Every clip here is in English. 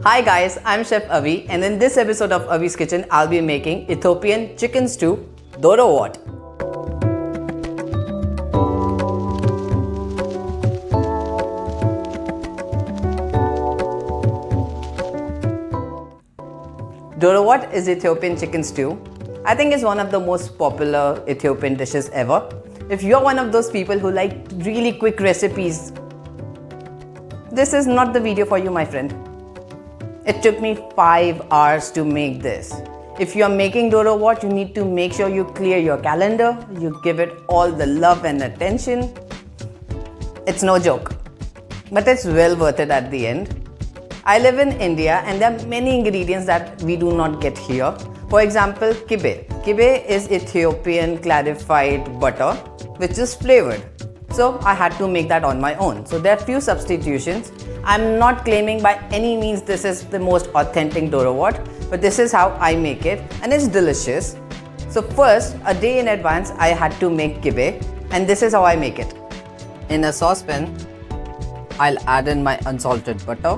Hi guys, I'm Chef Avi and in this episode of Avi's Kitchen, I'll be making Ethiopian chicken stew, Doro Wat. Doro Wat is Ethiopian chicken stew. I think it's one of the most popular Ethiopian dishes ever. If you're one of those people who like really quick recipes, this is not the video for you, my friend. It took me 5 hours to make this. If you're making Doro Wat, you need to make sure you clear your calendar, you give it all the love and attention. It's no joke, but it's well worth it at the end. I live in India and there are many ingredients that we do not get here. For example, kibe. Kibe is Ethiopian clarified butter which is flavored. So I had to make that on my own. So there are few substitutions. I'm not claiming by any means this is the most authentic Doro Wat, but this is how I make it and it's delicious. So first, a day in advance, I had to make kibe and this is how I make it. In a saucepan, I'll add in my unsalted butter,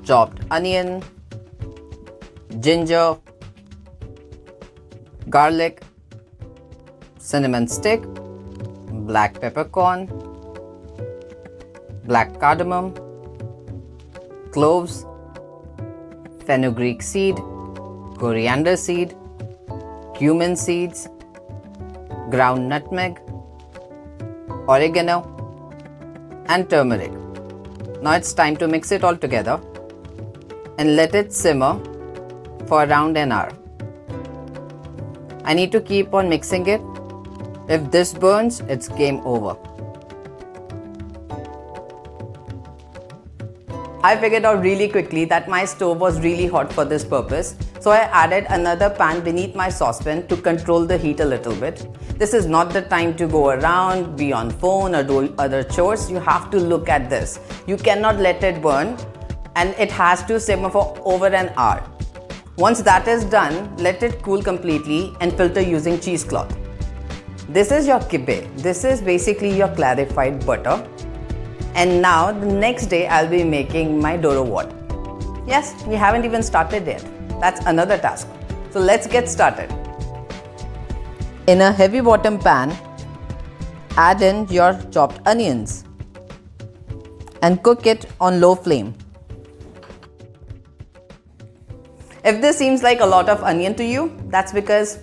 chopped onion, ginger, garlic, cinnamon stick, black peppercorn, black cardamom, cloves, fenugreek seed, coriander seed, cumin seeds, ground nutmeg, oregano, and turmeric. Now it's time to mix it all together and let it simmer for around an hour. I need to keep on mixing it. If this burns, it's game over. I figured out really quickly that my stove was really hot for this purpose, so I added another pan beneath my saucepan to control the heat a little bit. This is not the time to go around, be on phone or do other chores. You have to look at this. You cannot let it burn and it has to simmer for over an hour. Once that is done, let it cool completely and filter using cheesecloth. This is your kibe. This is basically your clarified butter. And now the next day I'll be making my Doro Wat. Yes, we haven't even started yet. That's another task. So let's get started. In a heavy bottom pan, add in your chopped onions and cook it on low flame. If this seems like a lot of onion to you, that's because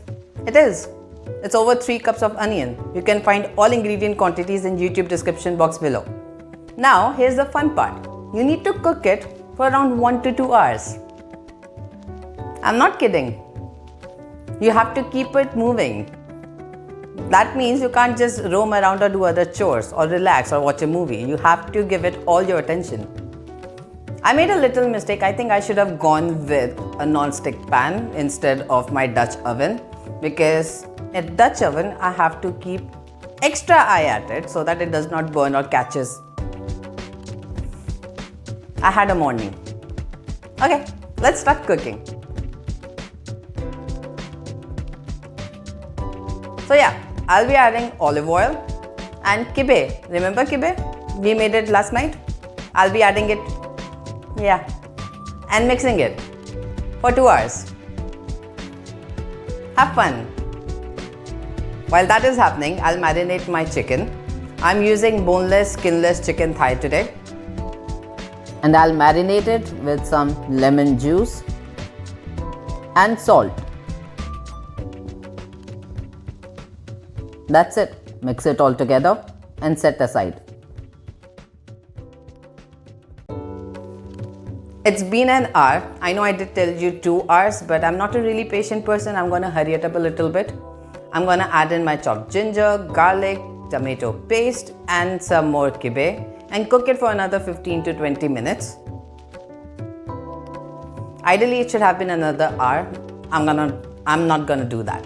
it is. It's over 3 cups of onion. You can find all ingredient quantities in YouTube description box below. Now, here's the fun part. You need to cook it for around 1 to 2 hours. I'm not kidding. You have to keep it moving. That means you can't just roam around or do other chores or relax or watch a movie. You have to give it all your attention. I made a little mistake. I think I should have gone with a non-stick pan instead of my Dutch oven, because at Dutch oven I have to keep extra eye at it so that it does not burn or catches. I had a morning. Okay, let's start cooking. So yeah, I'll be adding olive oil and kibe. Remember kibe? We made it last night. I'll be adding it, and mixing it for 2 hours. Have fun. While that is happening, I'll marinate my chicken. I'm using boneless, skinless chicken thigh today. And I'll marinate it with some lemon juice and salt. That's it. Mix it all together and set aside. It's been an hour. I know I did tell you 2 hours, but I'm not a really patient person. I'm gonna hurry it up a little bit. I'm gonna add in my chopped ginger, garlic, tomato paste and some more kibe and cook it for another 15 to 20 minutes. Ideally, it should have been another hour. I'm not gonna do that.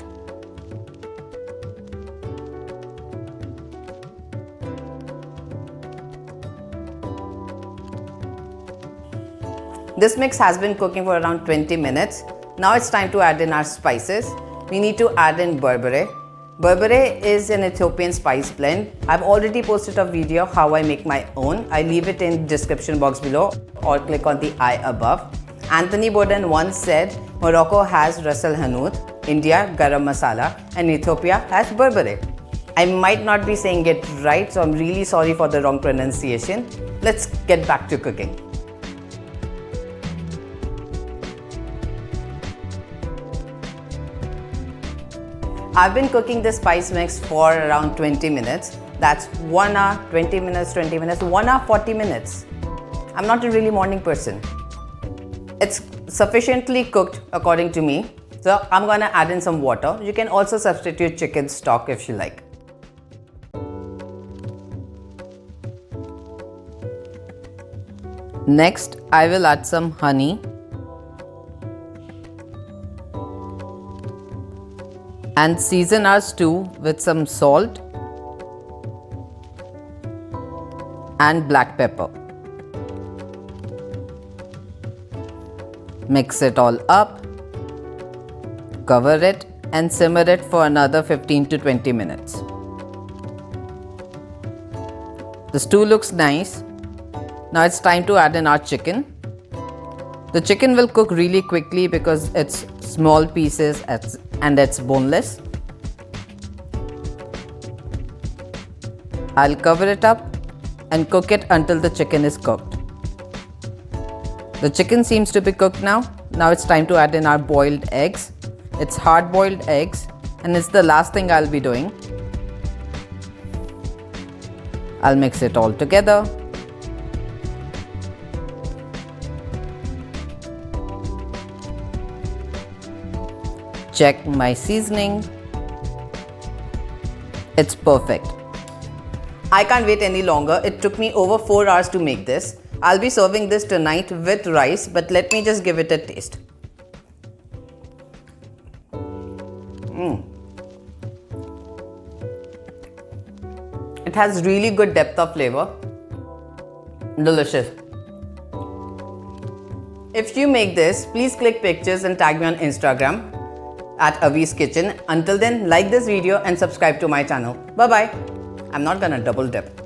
This mix has been cooking for around 20 minutes. Now it's time to add in our spices. We need to add in berbere. Berbere is an Ethiopian spice blend. I've already posted a video how I make my own. I leave it in description box below or click on the I above. Anthony Bourdain once said Morocco has Ras El Hanout, India Garam Masala, and Ethiopia has Berbere. I might not be saying it right, so I'm really sorry for the wrong pronunciation. Let's get back to cooking. I've been cooking this spice mix for around 20 minutes. That's 1 hour, 20 minutes, 20 minutes, 1 hour, 40 minutes. I'm not a really morning person. It's sufficiently cooked according to me. So I'm gonna add in some water. You can also substitute chicken stock if you like. Next, I will add some honey and season our stew with some salt and black pepper. Mix it all up, cover it and simmer it for another 15 to 20 minutes. The stew looks nice. Now it's time to add in our chicken. The chicken will cook really quickly because it's small pieces and it's boneless. I'll cover it up and cook it until the chicken is cooked. The chicken seems to be cooked now. Now it's time to add in our boiled eggs. It's hard boiled eggs and it's the last thing I'll be doing. I'll mix it all together. Check my seasoning. It's perfect. I can't wait any longer. It took me over 4 hours to make this. I'll be serving this tonight with rice, but let me just give it a taste. It has really good depth of flavor. Delicious. If you make this, please click pictures and tag me on Instagram at Avi's Kitchen. Until then, like this video and subscribe to my channel. Bye bye. I'm not gonna double dip.